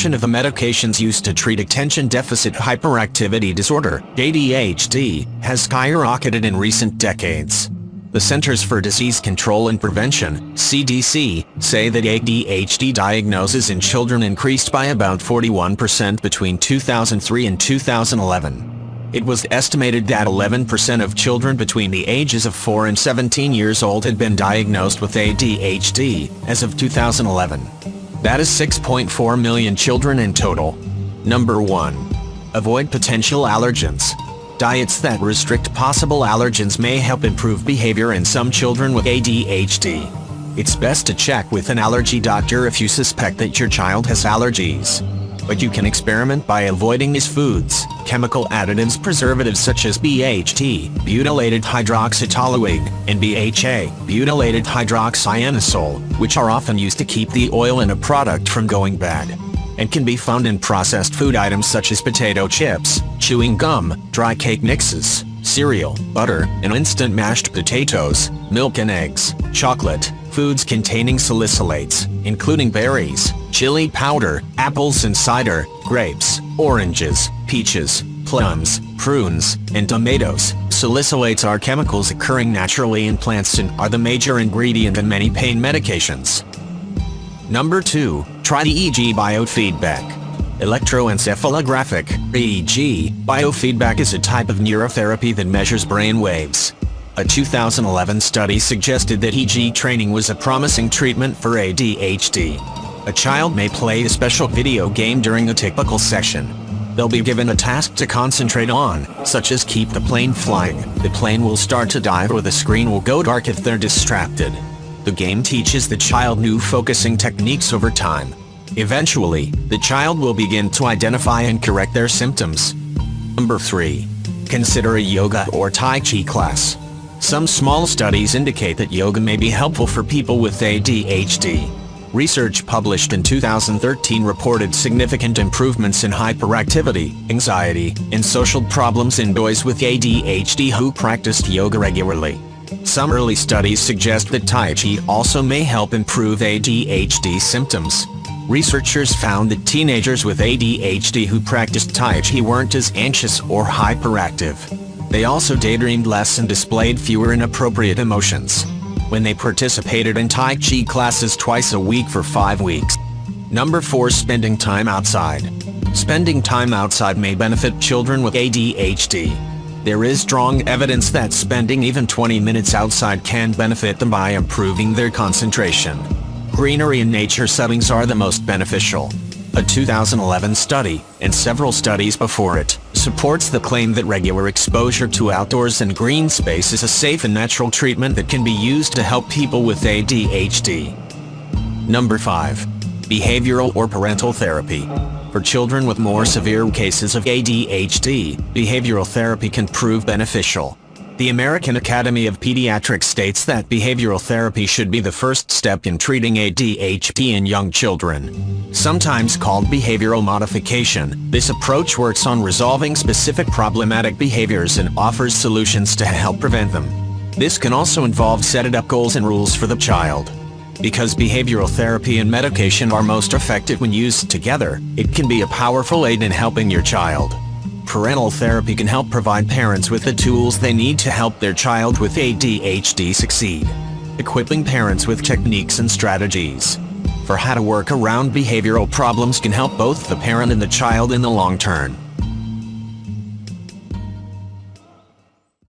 prescription of the medications used to treat attention deficit hyperactivity disorder, ADHD, has skyrocketed in recent decades. The Centers for Disease Control and Prevention, CDC, say that ADHD diagnoses in children increased by about 41% between 2003 and 2011. It was estimated that 11% of children between the ages of 4 and 17 years old had been diagnosed with ADHD as of 2011. That is 6.4 million children in total. Number 1. Avoid potential allergens. Diets that restrict possible allergens may help improve behavior in some children with ADHD. It's best to check with an allergy doctor if you suspect that your child has allergies. But you can experiment by avoiding these foods, chemical additives, preservatives such as BHT, butylated hydroxytoluene, and BHA, butylated hydroxyanisole, which are often used to keep the oil in a product from going bad, and can be found in processed food items such as potato chips, chewing gum, dry cake mixes, cereal, butter, and instant mashed potatoes, milk and eggs, chocolate, foods containing salicylates, including berries, chili powder, apples and cider, grapes, oranges, peaches, plums, prunes, and tomatoes. Salicylates are chemicals occurring naturally in plants and are the major ingredient in many pain medications. Number 2. Try the EEG biofeedback. Electroencephalographic, EEG, biofeedback is a type of neurotherapy that measures brain waves. A 2011 study suggested that EEG training was a promising treatment for ADHD. A child may play a special video game during a typical session. They'll be given a task to concentrate on, such as keep the plane flying. The plane will start to dive or the screen will go dark if they're distracted. The game teaches the child new focusing techniques over time. Eventually, the child will begin to identify and correct their symptoms. Number 3. Consider a yoga or Tai Chi class. Some small studies indicate that yoga may be helpful for people with ADHD. Research published in 2013 reported significant improvements in hyperactivity, anxiety, and social problems in boys with ADHD who practiced yoga regularly. Some early studies suggest that Tai Chi also may help improve ADHD symptoms. Researchers found that teenagers with ADHD who practiced Tai Chi weren't as anxious or hyperactive. They also daydreamed less and displayed fewer inappropriate emotions when they participated in Tai Chi classes twice a week for 5 weeks. Number 4. Spending time outside. Spending time outside may benefit children with ADHD. There is strong evidence that spending even 20 minutes outside can benefit them by improving their concentration. Greenery and nature settings are the most beneficial. A 2011 study, and several studies before it, supports the claim that regular exposure to outdoors and green space is a safe and natural treatment that can be used to help people with ADHD. Number 5. Behavioral or parental therapy. For children with more severe cases of ADHD, behavioral therapy can prove beneficial. The American Academy of Pediatrics states that behavioral therapy should be the first step in treating ADHD in young children. Sometimes called behavioral modification, this approach works on resolving specific problematic behaviors and offers solutions to help prevent them. This can also involve setting up goals and rules for the child. Because behavioral therapy and medication are most effective when used together, it can be a powerful aid in helping your child. Parental therapy can help provide parents with the tools they need to help their child with ADHD succeed, equipping parents with techniques and strategies for how to work around behavioral problems can help both the parent and the child in the long term.